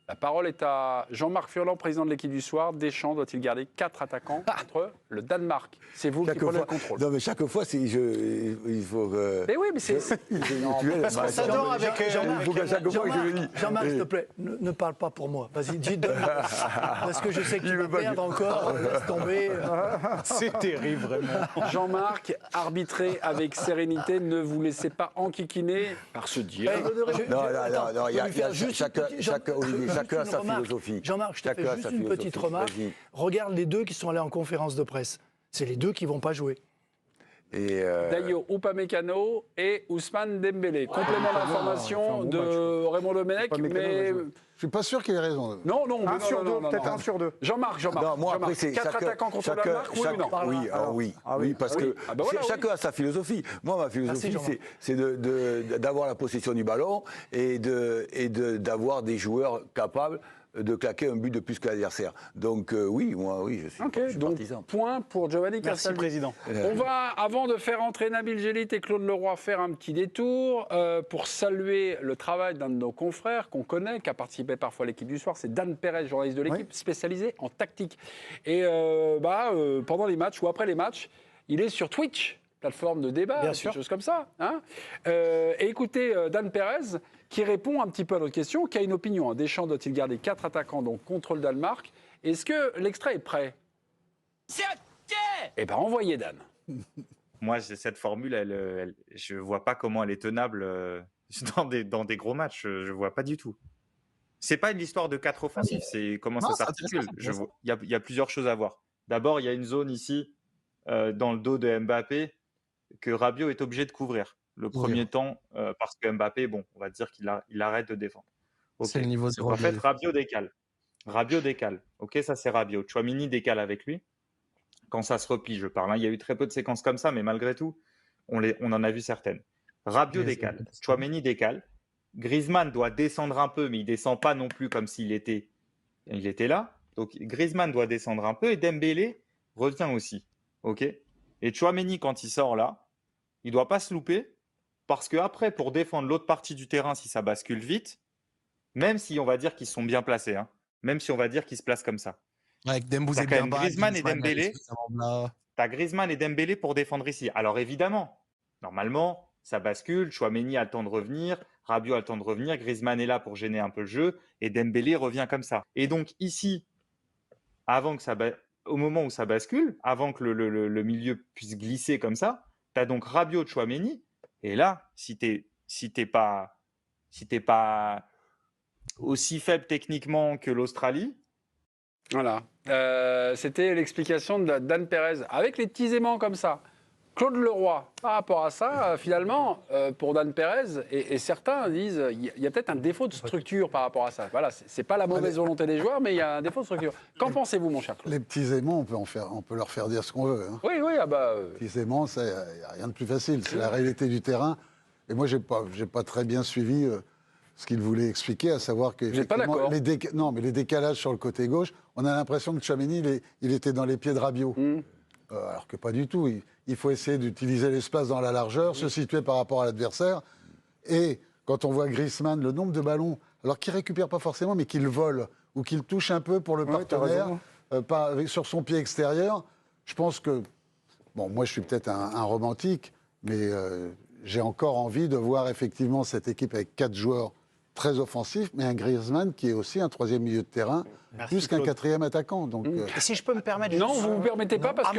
La parole est à Jean-Marc Furlan, président de l'équipe du soir. Deschamps doit-il garder 4 attaquants contre le Danemark? C'est vous qui prenez le contrôle. Non, mais chaque fois, il faut que... Mais oui, mais c'est... Jean-Marc, s'il te plaît, ne parle pas pour moi. Vas-y, dis parce que je sais que tu vas perdre encore. Laisse tomber. C'est terrible, vraiment. Jean-Marc, arbitrez avec sérénité, ne vous laissez pas enquiquiner par ce dire. Non, il y a chacun a sa philosophie. Jean-Marc, je te fais juste une petite remarque. Regarde les deux qui sont allés en conférence de presse. C'est les deux qui ne vont pas jouer. Dayo Upamecano et Ousmane Dembélé. Complément d'information de Raymond Domenech, mais... Je suis pas sûr qu'il ait raison. Non, Peut-être un sur deux. Jean-Marc. Non, moi, après, c'est 4 attaquants contre le Danemark, oui ou non? Oui, parce que chacun a sa philosophie. Moi, ma philosophie, c'est d'avoir la possession du ballon et d'avoir des joueurs capables de claquer un but de plus que l'adversaire. Donc oui, je suis partisan. Point pour Giovanni Castaldi. Merci, président. On va, avant de faire entrer Nabil Gélit et Claude Leroy, faire un petit détour pour saluer le travail d'un de nos confrères qu'on connaît, qui a participé parfois à l'équipe du soir. C'est Dan Perez, journaliste de l'équipe, spécialisé en tactique. Et pendant les matchs ou après les matchs, il est sur Twitch, plateforme de débat, des choses comme ça. Hein. Et écoutez Dan Perez, qui répond un petit peu à notre question, qui a une opinion. Deschamps doit-il garder 4 attaquants, donc contre le Danemark? Est-ce que l'extrait est prêt? Eh bien, envoyez Dan. Moi, cette formule, je ne vois pas comment elle est tenable dans des gros matchs. Je ne vois pas du tout. Ce n'est pas une histoire de 4 offensifs, c'est comment ça s'articule. Il y a plusieurs choses à voir. D'abord, il y a une zone ici, dans le dos de Mbappé, que Rabiot est obligé de couvrir. Le premier temps, parce que Mbappé, on va dire qu'il arrête de défendre. Okay. C'est le niveau 0. En fait, Rabiot décale. Ok, ça c'est Rabiot. Chouamini décale avec lui. Quand ça se replie, je parle. Il y a eu très peu de séquences comme ça, mais malgré tout, on en a vu certaines. Rabiot décale. Chouamini décale. Griezmann doit descendre un peu, mais il ne descend pas non plus comme s'il était là. Donc Griezmann doit descendre un peu et Dembélé revient aussi. Ok. Et Chouameni, quand il sort là, il ne doit pas se louper. Parce qu'après, pour défendre l'autre partie du terrain, si ça bascule vite, même si on va dire qu'ils sont bien placés, même si on va dire qu'ils se placent comme ça. Avec Dembouz et Griezmann et Dembélé. T'as Griezmann et Dembélé pour défendre ici. Alors évidemment, normalement, ça bascule. Chouameni a le temps de revenir. Rabiot a le temps de revenir. Griezmann est là pour gêner un peu le jeu. Et Dembélé revient comme ça. Et donc ici, au moment où ça bascule, avant que le milieu puisse glisser comme ça, t'as donc Rabiot, Chouameni. Et là, si t'es pas aussi faible techniquement que l'Australie. Voilà. C'était l'explication de Dan Perez. Avec les petits aimants comme ça. Claude Leroy, par rapport à ça, finalement, pour Dan Perez, et certains disent il y a peut-être un défaut de structure par rapport à ça. Voilà, c'est pas la mauvaise volonté des joueurs, mais il y a un défaut de structure. Qu'en pensez-vous, mon cher Claude? Les petits aimants, on peut leur faire dire ce qu'on veut. Oui, Les petits aimants, il n'y a rien de plus facile. C'est la réalité du terrain. Et moi, j'ai pas très bien suivi ce qu'il voulait expliquer, à savoir que les décalages sur le côté gauche, on a l'impression que Chouameni, il était dans les pieds de Rabiot. Alors que pas du tout. Il faut essayer d'utiliser l'espace dans la largeur, se situer par rapport à l'adversaire. Et quand on voit Griezmann, le nombre de ballons, alors qu'il ne récupère pas forcément, mais qu'il vole, ou qu'il touche un peu pour le partenaire, sur son pied extérieur, je pense que... Bon, moi, je suis peut-être un romantique, mais j'ai encore envie de voir effectivement cette équipe avec 4 joueurs très offensif, mais un Griezmann qui est aussi un troisième milieu de terrain, plus qu'un quatrième attaquant. Donc, Et si je peux me permettre... Non, vous ne vous permettez pas parce que...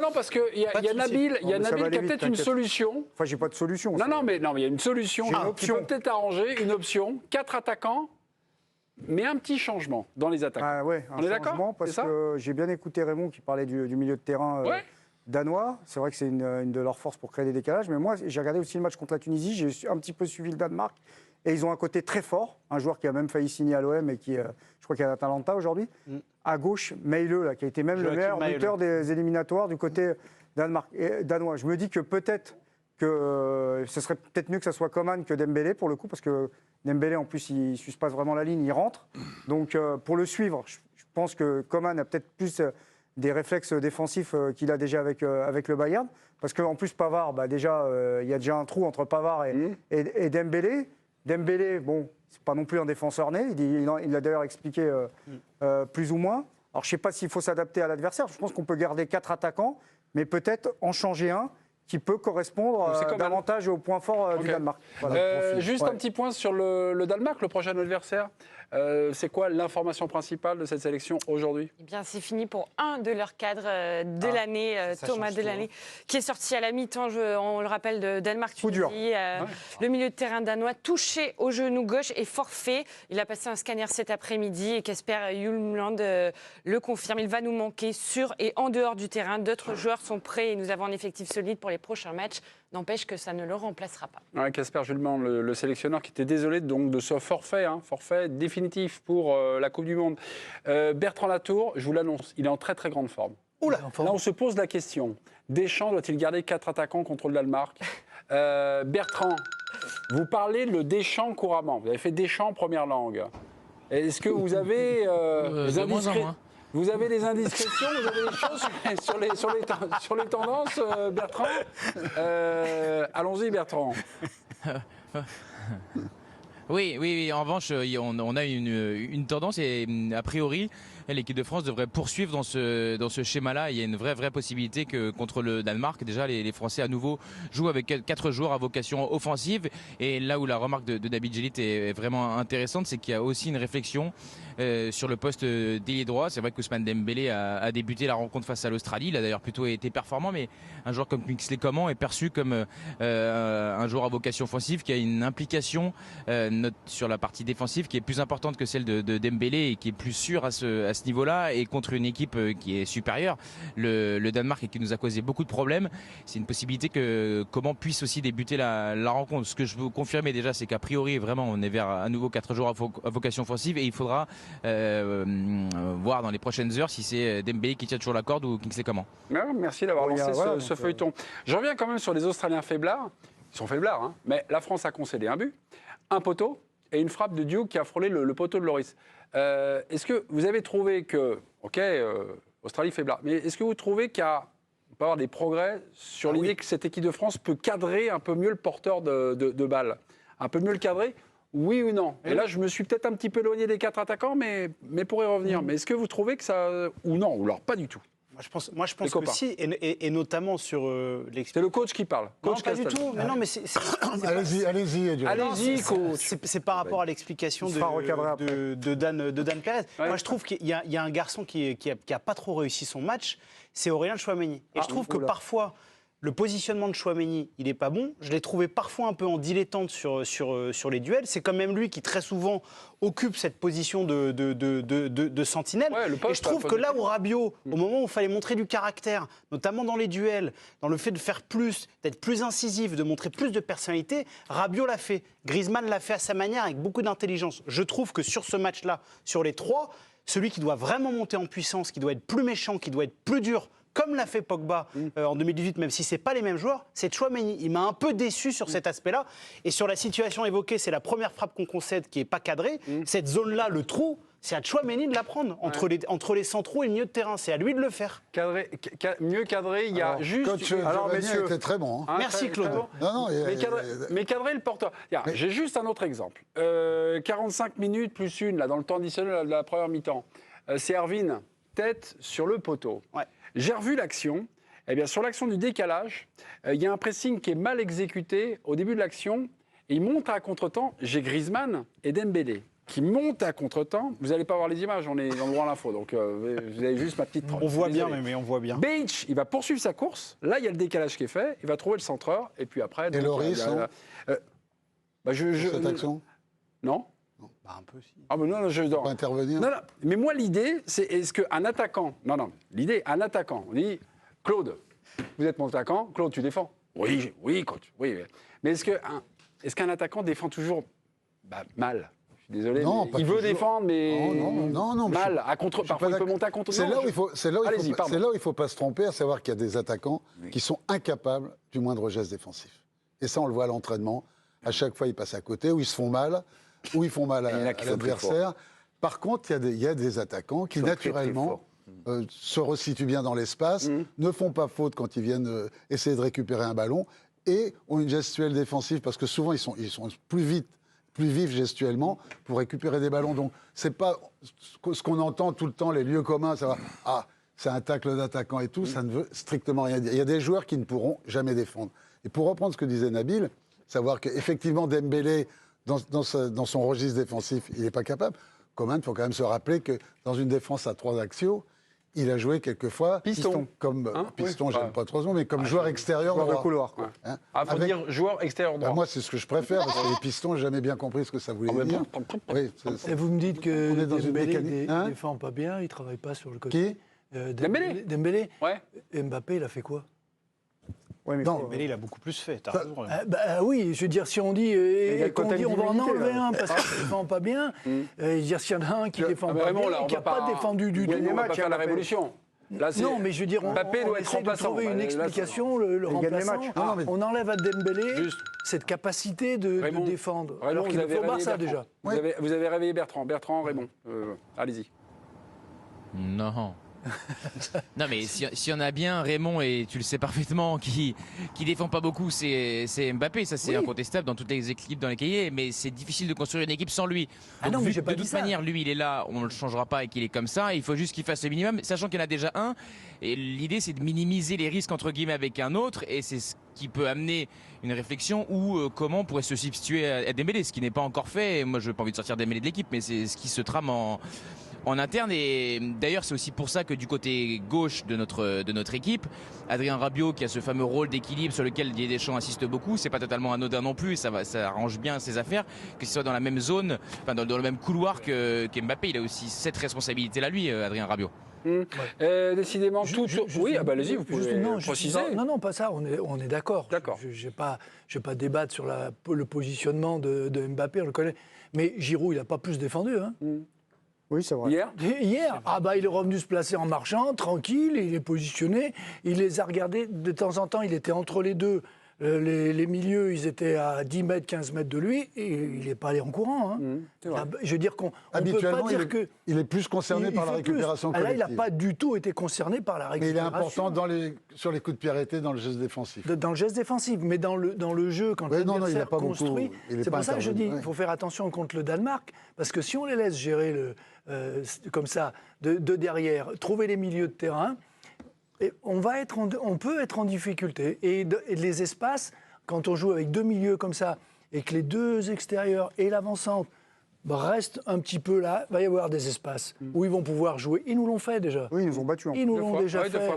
non, parce qu'il y a Nabil, qui a peut-être une solution. Enfin, j'ai pas de solution. Non, mais il y a une solution qui peut peut-être arranger, une option, 4 attaquants, mais un petit changement dans les attaques. On est d'accord? Parce que j'ai bien écouté Raymond qui parlait du milieu de terrain danois. C'est vrai que c'est une de leurs forces pour créer des décalages. Mais moi, j'ai regardé aussi le match contre la Tunisie. J'ai un petit peu suivi le Danemark. Et ils ont un côté très fort, un joueur qui a même failli signer à l'OM et qui, je crois qu'il est à l'Atalanta aujourd'hui. À gauche, Meile, qui a été même le meilleur buteur des éliminatoires du côté danois. Je me dis que peut-être que ce serait peut-être mieux que ça soit Coman que Dembélé pour le coup, parce que Dembélé, en plus, il ne suce pas vraiment la ligne, il rentre. Donc, pour le suivre, je pense que Coman a peut-être plus des réflexes défensifs qu'il a déjà avec le Bayern. Parce qu'en plus, Pavard, déjà, il y a déjà un trou entre Pavard et Dembélé. Dembélé, bon, C'est pas non plus un défenseur né. Il a d'ailleurs expliqué plus ou moins. Alors, je ne sais pas s'il faut s'adapter à l'adversaire. Je pense qu'on peut garder 4 attaquants, mais peut-être en changer un qui peut correspondre davantage au point fort du Danemark. Voilà. Juste un petit point sur le Danemark, le prochain adversaire. C'est quoi l'information principale de cette sélection aujourd'hui? Eh bien, c'est fini pour un de leurs cadres de l'année, Thomas Delaney, qui est sorti à la mi-temps, on le rappelle, de Danemark-Tunisie. Le milieu de terrain danois, touché au genou gauche et forfait. Il a passé un scanner cet après-midi et Kasper Hjulmand le confirme. Il va nous manquer sur et en dehors du terrain. D'autres joueurs sont prêts et nous avons un effectif solide pour les prochains matchs. N'empêche que ça ne le remplacera pas. Kasper Hjulmand, le sélectionneur qui était désolé donc, de ce forfait, forfait définitif pour la Coupe du Monde. Bertrand Latour, je vous l'annonce, il est en très très grande forme. Là, on se pose la question. Deschamps doit-il garder 4 attaquants contre le Danemark? Bertrand, vous parlez le Deschamps couramment. Vous avez fait Deschamps première langue. Est-ce que vous avez des indiscrétions? Vous avez des indiscrétions, vous avez des choses sur les tendances, Bertrand? Allons-y, Bertrand. Oui, en revanche, on a une tendance et a priori, l'équipe de France devrait poursuivre dans ce schéma-là. Il y a une vraie possibilité que contre le Danemark, déjà les Français à nouveau jouent avec 4 joueurs à vocation offensive. Et là où la remarque de Nabil Djellit est vraiment intéressante, c'est qu'il y a aussi une réflexion sur le poste d'ailier droit. C'est vrai qu'Ousmane Dembélé a débuté la rencontre face à l'Australie. Il a d'ailleurs plutôt été performant, mais un joueur comme Kingsley Coman est perçu comme un joueur à vocation offensive qui a une implication sur la partie défensive qui est plus importante que celle de Dembélé et qui est plus sûre à ce niveau-là, et contre une équipe qui est supérieure, le Danemark, et qui nous a causé beaucoup de problèmes. C'est une possibilité que Coman puisse aussi débuter la rencontre. Ce que je veux confirmer déjà, c'est qu'a priori vraiment on est vers à nouveau 4 joueurs à vocation offensive, et il faudra voir dans les prochaines heures si c'est Dembélé qui tient toujours la corde ou Kingsley Coman. Merci d'avoir lancé ce feuilleton. Je reviens quand même sur les Australiens faiblards. Ils sont faiblards, mais la France a concédé un but, un poteau et une frappe de Duke qui a frôlé le poteau de Loris. Est-ce que vous avez trouvé que, Australie faiblard, mais est-ce que vous trouvez qu'il peut y avoir des progrès sur l'idée que cette équipe de France peut cadrer un peu mieux le porteur de balles, un peu mieux le cadrer? Oui ou non? Et là, je me suis peut-être un petit peu éloigné des 4 attaquants, mais pour y revenir. Mais est-ce que vous trouvez que ça... Ou non, ou alors pas du tout? Moi, je pense que si, et notamment sur l'expérience. C'est le coach qui parle. Coach pas du tout. Mais non, mais allez-y, coach. C'est par rapport à l'explication de Dan Pérez. Moi, je trouve qu'il y a un garçon qui a pas trop réussi son match, c'est Aurélien Tchouaméni. Et je trouve que parfois, le positionnement de Tchouaméni, il n'est pas bon. Je l'ai trouvé parfois un peu en dilettante sur les duels. C'est quand même lui qui, très souvent, occupe cette position de sentinelle. Et je trouve que là où Rabiot, au moment où il fallait montrer du caractère, notamment dans les duels, dans le fait de faire plus, d'être plus incisif, de montrer plus de personnalité, Rabiot l'a fait. Griezmann l'a fait à sa manière, avec beaucoup d'intelligence. Je trouve que sur ce match-là, sur les 3, celui qui doit vraiment monter en puissance, qui doit être plus méchant, qui doit être plus dur, comme l'a fait Pogba en 2018, même si ce n'est pas les mêmes joueurs, c'est Tchouaméni. Il m'a un peu déçu sur cet aspect-là. Et sur la situation évoquée, c'est la première frappe qu'on concède qui n'est pas cadrée. Cette zone-là, le trou, c'est à Tchouaméni de la prendre. Entre les centraux et le milieu de terrain, c'est à lui de le faire. Mieux cadré, il y a juste... Coach messieurs, était très bon. Merci Claude. Mais cadrer le porteur. J'ai juste un autre exemple. 45 minutes plus une, là, dans le temps additionnel de la première mi-temps. C'est Erwin, tête sur le poteau. J'ai revu l'action. Eh bien, sur l'action du décalage, il y a un pressing qui est mal exécuté au début de l'action. Il monte à contre-temps. J'ai Griezmann et Dembélé qui montent à contre-temps. Vous n'allez pas voir les images, on est dans le droit à l'info. Donc, vous avez juste ma petite tranche. On voit bien, mais on voit bien. Beach, il va poursuivre sa course. Là, il y a le décalage qui est fait. Il va trouver le centreur. Et puis après... Et Loris, cette action? Non. Un peu si. Ah, mais non, je dois pas intervenir. Non, mais moi, l'idée, c'est est-ce qu'un attaquant. Non, l'idée, un attaquant. On dit, Claude, vous êtes mon attaquant. Claude, tu défends. Oui, coach. Oui. Mais est-ce qu'un attaquant défend toujours mal? Je suis désolé. Non, mais il veut défendre, mais. Non, mal. Parfois, il peut monter à contre. C'est là où il ne faut pas se tromper, à savoir qu'il y a des attaquants qui sont incapables du moindre geste défensif. Et ça, on le voit à l'entraînement. À chaque fois, ils passent à côté, ou ils se font mal. Où ils font mal à l'adversaire. Par contre, il y a des attaquants qui, naturellement, se resituent bien dans l'espace, ne font pas faute quand ils viennent essayer de récupérer un ballon, et ont une gestuelle défensive, parce que souvent, ils sont plus vite, plus vif gestuellement pour récupérer des ballons. Donc, c'est pas ce qu'on entend tout le temps, les lieux communs, ça va. Ah, c'est un tacle d'attaquant et tout, ça ne veut strictement rien dire. Il y a des joueurs qui ne pourront jamais défendre. Et pour reprendre ce que disait Nabil, savoir qu'effectivement, Dembélé, dans son registre défensif, il n'est pas capable. Coman, il faut quand même se rappeler que dans une défense à 3 axiaux, il a joué quelquefois piston, piston, j'aime pas trop ce mot, mais comme joueur extérieur droit. De couloir, quoi. Hein, faut dire joueur extérieur droit. Moi, c'est ce que je préfère, parce que les pistons, j'ai jamais bien compris ce que ça voulait dire. Oui, et vous me dites que Dembélé ne défend pas bien, il ne travaille pas sur le côté. Qui Dembélé. Ouais. Mbappé, il a fait quoi? Non, Dembélé, il a beaucoup plus fait, t'as raison. Oui, je veux dire, si on dit, on va en enlever un parce qu'il ne défend pas bien, dire s'il y en a un qui ne défend pas bien, qui n'a pas défendu du tout. On va pas faire la révolution. Là, non, mais je veux dire, on essaie de trouver une explication, le remplaçant. On enlève à Dembélé cette capacité de défendre. Alors qu'il faut voir ça déjà. Vous avez réveillé Bertrand. Bertrand, Raymond, allez-y. Non. Non mais s'il y en a bien, Raymond, et tu le sais parfaitement, qui défend pas beaucoup, c'est Mbappé, ça c'est incontestable dans toutes les équipes dans lesquelles il est, mais c'est difficile de construire une équipe sans lui. Donc, de toute manière, lui il est là, on ne le changera pas et qu'il est comme ça, il faut juste qu'il fasse le minimum, sachant qu'il y en a déjà un, et l'idée c'est de minimiser les risques entre guillemets avec un autre, et c'est ce qui peut amener une réflexion où comment on pourrait se substituer à Dembélé, ce qui n'est pas encore fait, et moi je n'ai pas envie de sortir Dembélé de l'équipe, mais c'est ce qui se trame en interne, et d'ailleurs c'est aussi pour ça que du côté gauche de notre équipe, Adrien Rabiot, qui a ce fameux rôle d'équilibre sur lequel Didier Deschamps insiste beaucoup, c'est pas totalement anodin non plus, ça arrange bien ses affaires, que ce soit dans la même zone, enfin dans le même couloir qu'Mbappé, il a aussi cette responsabilité là lui, Adrien Rabiot. Décidément, oui, allez-y, vous pouvez préciser. Non, pas ça, on est d'accord. Je ne vais pas débattre sur le positionnement de Mbappé, on le connaît. Mais Giroud, il n'a pas plus défendu. Hein. Oui, c'est vrai. Hier, il est revenu se placer en marchant, tranquille, il est positionné, il les a regardés, de temps en temps, il était entre les deux. Les milieux, ils étaient à 10 mètres, 15 mètres de lui, et il n'est pas allé en courant. Hein. Je veux dire qu'on ne peut pas dire que... Il est plus concerné par la récupération collective. Là, il n'a pas du tout été concerné par la récupération. Mais il est important sur les coups de pied arrêtés dans le geste défensif. Dans le geste défensif, mais dans le jeu, quand l'adversaire construit... C'est pour ça que je dis, il faut faire attention contre le Danemark, parce que si on les laisse gérer comme ça, de derrière, trouver les milieux de terrain... Et on peut être en difficulté. Et les espaces, quand on joue avec deux milieux comme ça, et que les deux extérieurs et l'avant-centre restent un petit peu là, il va y avoir des espaces où ils vont pouvoir jouer. Ils nous l'ont fait déjà. Oui, ils nous ont battus. Ils nous l'ont déjà fait.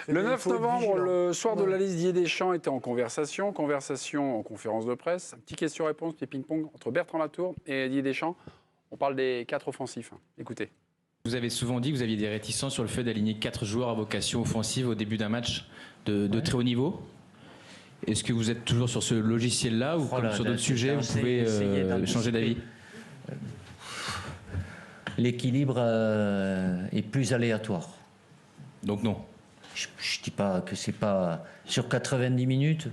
Le 9 novembre, le soir de la liste, Didier Deschamps était en conversation en conférence de presse. Un petit question-réponse, petit ping-pong entre Bertrand Latour et Didier Deschamps. On parle des 4 offensifs. Écoutez. Vous avez souvent dit que vous aviez des réticences sur le fait d'aligner 4 joueurs à vocation offensive au début d'un match de très haut niveau. Est-ce que vous êtes toujours sur ce logiciel-là ou comme sur d'autres sujets, vous pouvez changer d'avis? L'équilibre est plus aléatoire. Donc non. Je ne dis pas que c'est pas... Sur 90 minutes,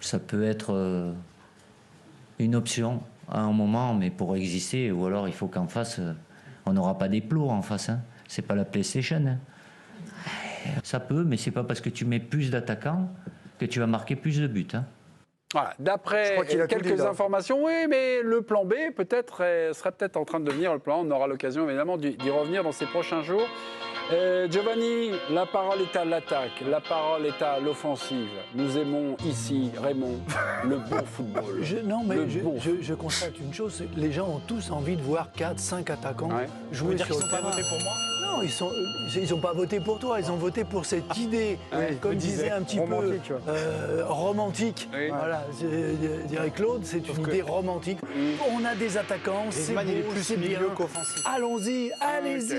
ça peut être une option à un moment, mais pour exister, ou alors il faut qu'en face... On n'aura pas des plots en face, hein. C'est pas la PlayStation. Hein. Ça peut, mais c'est pas parce que tu mets plus d'attaquants que tu vas marquer plus de buts. Hein. Voilà. D'après quelques informations, oui, mais le plan B serait peut-être en train de devenir le plan. On aura l'occasion évidemment d'y revenir dans ces prochains jours. Giovanni, la parole est à l'attaque, la parole est à l'offensive. Nous aimons ici, Raymond, le bon football. Je constate une chose, c'est que les gens ont tous envie de voir 4-5 attaquants jouer sur le terrain. Ils n'ont pas voté pour moi? Non, ils n'ont pas voté pour toi, ils ont voté pour cette idée, comme disait un petit peu romantique. Oui. Voilà, je dirais Claude, c'est une idée romantique. On a des attaquants, c'est beau, c'est bien. Allons-y, allez-y.